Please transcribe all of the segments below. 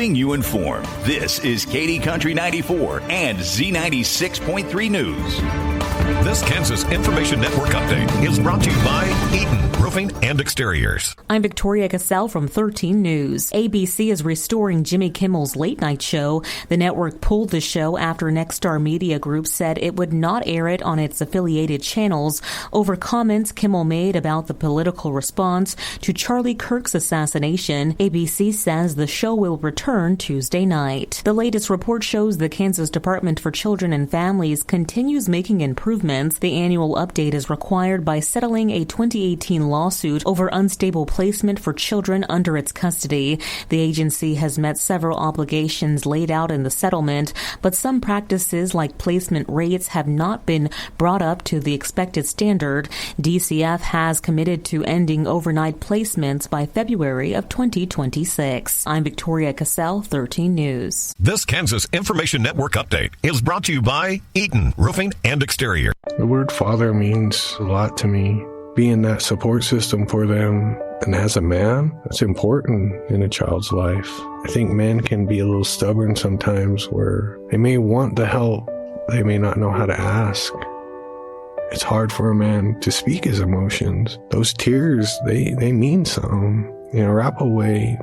keeping you informed. This is KD Country 94 and Z96.3 News. This Kansas Information Network update is brought to you by Eaton Roofing and Exteriors. I'm Victoria Cassell from 13 News. ABC is restoring Jimmy Kimmel's late night show. The network pulled the show after Nexstar Media Group said it would not air it on its affiliated channels over comments Kimmel made about the political response to Charlie Kirk's assassination. ABC says the show will return Tuesday night. The latest report shows the Kansas Department for Children and Families continues making improvements. The annual update is required by settling a 2018 lawsuit over unstable placement for children under its custody. The agency has met several obligations laid out in the settlement, but some practices like placement rates have not been brought up to the expected standard. DCF has committed to ending overnight placements by February of 2026. I'm Victoria Cassell, 13 News. This Kansas Information Network update is brought to you by Eaton Roofing and Exterior. The word father means a lot to me. Being that support system for them, and as a man, that's important in a child's life. I think men can be a little stubborn sometimes where they may want the help, they may not know how to ask. It's hard for a man to speak his emotions. Those tears, they mean something. In a Arapaho way,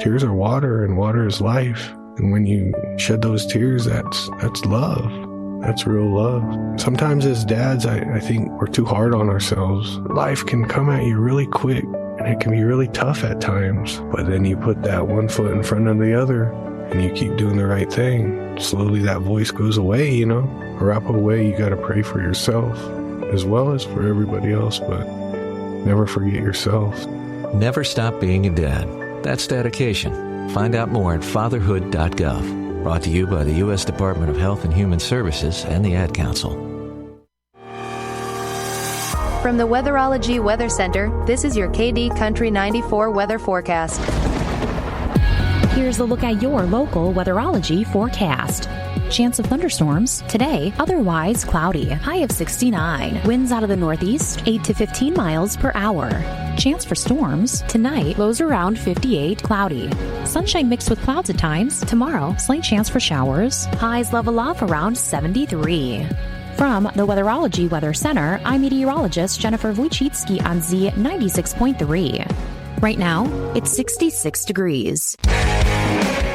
tears are water and water is life. And when you shed those tears, that's love. That's real love. Sometimes as dads, I think we're too hard on ourselves. Life can come at you really quick, and it can be really tough at times. But then you put that one foot in front of the other, and you keep doing the right thing. Slowly that voice goes away, you know. Arapaho way, you got to pray for yourself, as well as for everybody else, but never forget yourself. Never stop being a dad. That's dedication. Find out more at fatherhood.gov. Brought to you by the U.S. Department of Health and Human Services and the Ad Council. From the Weatherology Weather Center, this is your KD Country 94 weather forecast. Here's a look at your local weatherology forecast. Chance of thunderstorms today, otherwise cloudy, high of 69. Winds out of the northeast, 8 to 15 miles per hour. Chance for storms tonight, lows around 58, cloudy. Sunshine mixed with clouds at times. Tomorrow, slight chance for showers. Highs level off around 73. From the Weatherology Weather Center, I'm meteorologist Jennifer Wojcicki on Z96.3. Right now, it's 66 degrees.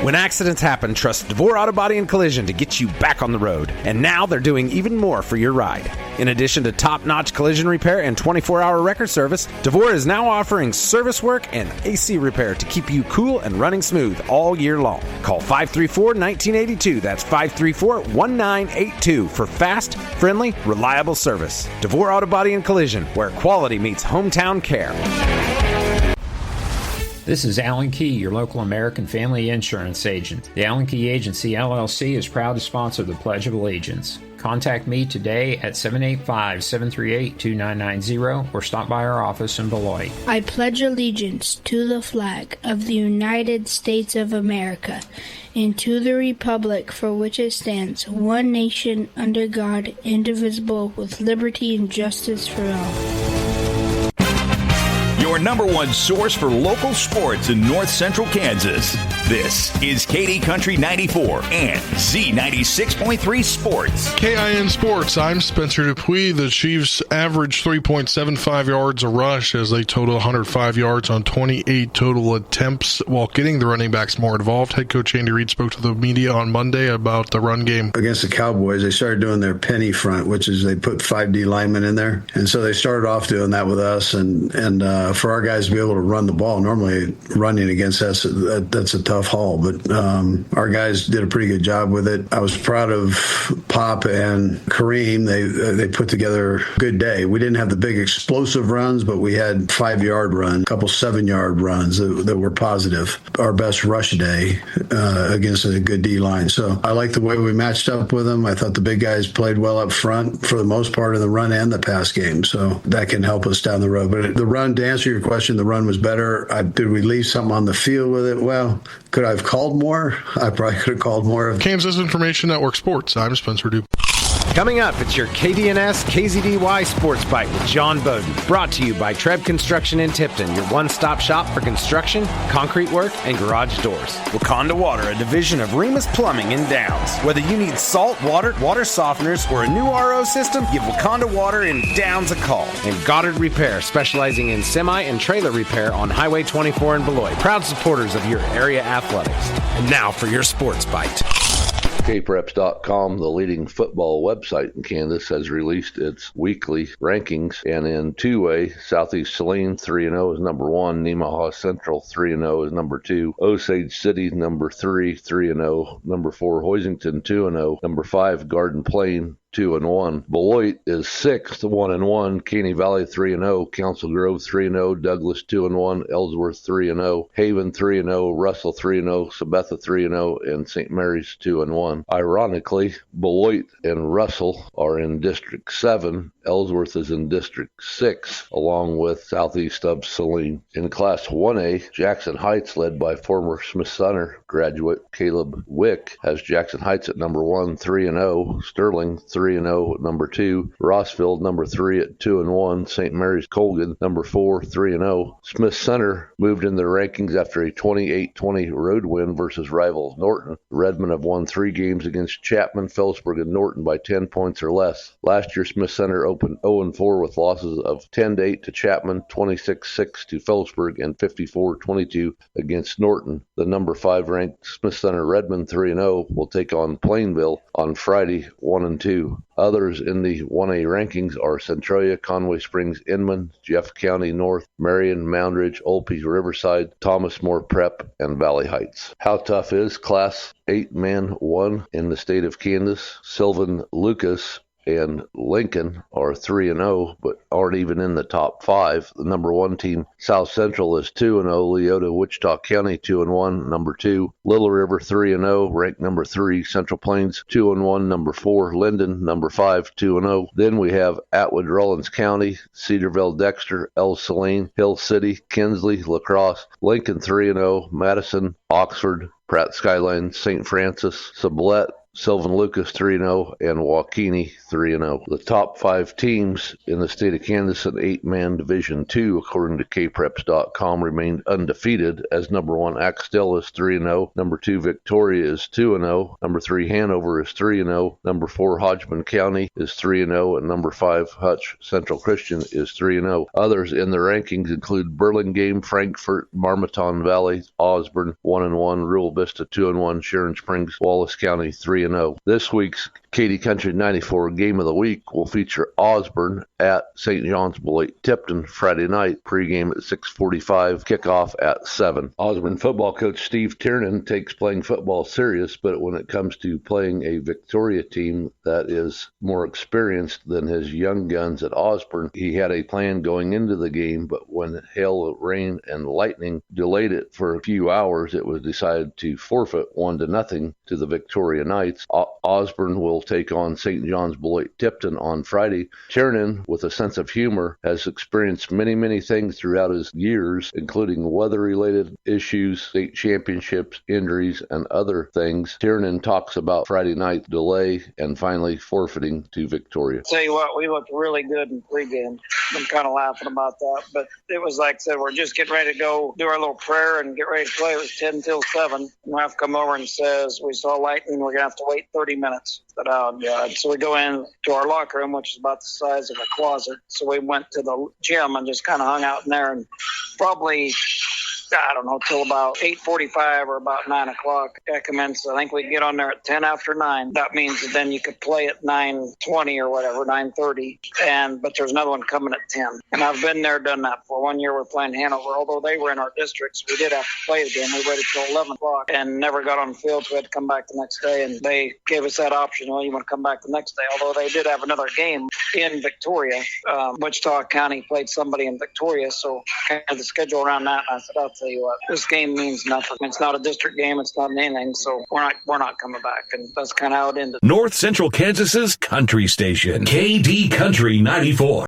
When accidents happen, trust DeVore Auto Body and Collision to get you back on the road. And now they're doing even more for your ride. In addition to top-notch collision repair and 24-hour record service, DeVore is now offering service work and AC repair to keep you cool and running smooth all year long. Call 534-1982. That's 534-1982 for fast, friendly, reliable service. DeVore Auto Body and Collision, where quality meets hometown care. This is Alan Key, your local American Family Insurance agent. The Alan Key Agency, LLC is proud to sponsor the Pledge of Allegiance. Contact me today at 785-738-2990 or stop by our office in Beloit. I pledge allegiance to the flag of the United States of America and to the republic for which it stands, one nation under God, indivisible, with liberty and justice for all. Your number one source for local sports in north central Kansas. This is KD Country 94 and Z96.3 Sports. KIN Sports, I'm Spencer Dupuis. The Chiefs averaged 3.75 yards a rush as they total 105 yards on 28 total attempts while getting the running backs more involved. Head coach Andy Reid spoke to the media on Monday about the run game. Against the Cowboys, they started doing their penny front, which is they put 5D linemen in there. And so they started off doing that with us. And for our guys to be able to run the ball, normally running against us, that's a tough haul. But our guys did a pretty good job with it. I was proud of Pop and Kareem. They put together a good day. We didn't have the big explosive runs, but we had 5-yard run, a couple 7-yard runs that were positive. Our best rush day against a good D-line. So I like the way we matched up with them. I thought the big guys played well up front for the most part in the run and the pass game. So that can help us down the road. But the run, to answer your question, the run was better. Did we leave something on the field with it? Well, could I have called more? I probably could have called more. Kansas Information Network Sports, I'm Spencer Dupuis. Coming up, it's your KDNS KZDY Sports Bite with John Bowden. Brought to you by Treb Construction in Tipton, your one-stop shop for construction, concrete work, and garage doors. Wakanda Water, a division of Remus Plumbing in Downs. Whether you need salt, water softeners, or a new RO system, give Wakanda Water in Downs a call. And Goddard Repair, specializing in semi and trailer repair on Highway 24 in Beloit. Proud supporters of your area athletics. And now for your Sports Bite. KPreps.com, the leading football website in Kansas, has released its weekly rankings. And in two-way, Southeast Saline 3-0 is number 1. Nemaha Central 3-0 is number 2. Osage City number 3, 3-0. Number 4, Hoisington 2-0. Number 5, Garden Plain 2-1. Beloit is 6th, 1-1. Caney Valley 3-0. Council Grove 3-0. Douglas 2-1. Ellsworth 3-0. Haven 3-0. Russell 3-0. Sabetha 3-0. And St. Mary's 2-1. Ironically, Beloit and Russell are in District 7. Ellsworth is in District 6, along with southeast of Saline. In Class 1A, Jackson Heights, led by former Smith-Center graduate Caleb Wick, has Jackson Heights at number 1, 3-0. Sterling 3-0 at number 2. Rossville number 3 at 2-1. St. Mary's Colgan number 4, 3-0. Smith-Center moved in their rankings after a 28-20 road win versus rival Norton. Redmond have won 3 games against Chapman, Phillipsburg, and Norton by 10 points or less. Last year, Smith-Center opened 0-4 with losses of 10-8 to Chapman, 26-6 to Phillipsburg, and 54-22 against Norton. The number 5 ranked Smith-Center Redmond 3-0 will take on Plainville on Friday, 1-2. Others in the 1A rankings are Centralia, Conway Springs, Inman, Jeff County North, Marion, Moundridge, Olpey, Riverside, Thomas More Prep, and Valley Heights. How tough is Class 8-Man 1 in the state of Kansas? Sylvan Lucas and Lincoln are 3-0, but aren't even in the top 5. The number 1 team, South Central, is 2-0. Leota, Wichita County, 2-1. Number 2, Little River, 3-0. Ranked number 3, Central Plains, 2-1. Number 4, Linden, number 5, 2-0. Then we have Atwood, Rawlins County, Cedarville, Dexter, El Saline, Hill City, Kinsley, La Crosse, Lincoln, 3-0. Madison, Oxford, Pratt Skyline, St. Francis, Sublette, Sylvan Lucas 3-0, and Waukene 3-0. The top 5 teams in the state of Kansas in 8-man Division 2, according to KPreps.com, remained undefeated, as number 1 Axtell is 3-0, number 2 Victoria is 2-0, number 3 Hanover is 3-0, number 4 Hodgman County is 3-0, and number 5 Hutch Central Christian is 3-0. Others in the rankings include Burlingame, Frankfort, Marmaton Valley, Osborne 1-1, Rural Vista 2-1, Sharon Springs, Wallace County 3-0. This week's KD Country 94 Game of the Week will feature Osborne at St. John's Beloit Tipton Friday night, pregame at 6:45, kickoff at 7. Osborne football coach Steve Tiernan takes playing football serious, but when it comes to playing a Victoria team that is more experienced than his young guns at Osborne, he had a plan going into the game, but when hail, rain, and lightning delayed it for a few hours, it was decided to forfeit 1-0 to the Victoria Knights. Osborne will take on St. John's Beloit Tipton on Friday. Tiernan, with a sense of humor, has experienced many things throughout his years, including weather-related issues, state championships, injuries, and other things. Tiernan talks about Friday night delay and finally forfeiting to Victoria. Tell you what, we looked really good in pregame. I'm kind of laughing about that, but it was like I said, we're just getting ready to go do our little prayer and get ready to play. It was 10 till 7. And the ref come over and says, we saw lightning, we're going to have to wait 30 minutes. But, oh, God. So we go in to our locker room, which is about the size of a closet. So we went to the gym and just kind of hung out in there, and probably, I don't know, till about 8:45 or about 9 o'clock. I commenced. I think we get on there at 10 after 9. That means that then you could play at 9:20 or whatever, 9:30. But there's another one coming at 10. And I've been there, done that before. One year we're playing Hanover. Although they were in our districts, we did have to play the game. We waited till 11 o'clock and never got on the field, so we had to come back the next day. And they gave us that option. Well, you want to come back the next day. Although they did have another game in Victoria. Wichita County played somebody in Victoria, so kind of the schedule around that. And I said, I'll tell you what, this game means nothing. It's not a district game. It's not anything. So we're not coming back. And that's kind of how it ended. North Central Kansas's country station, KD Country 94.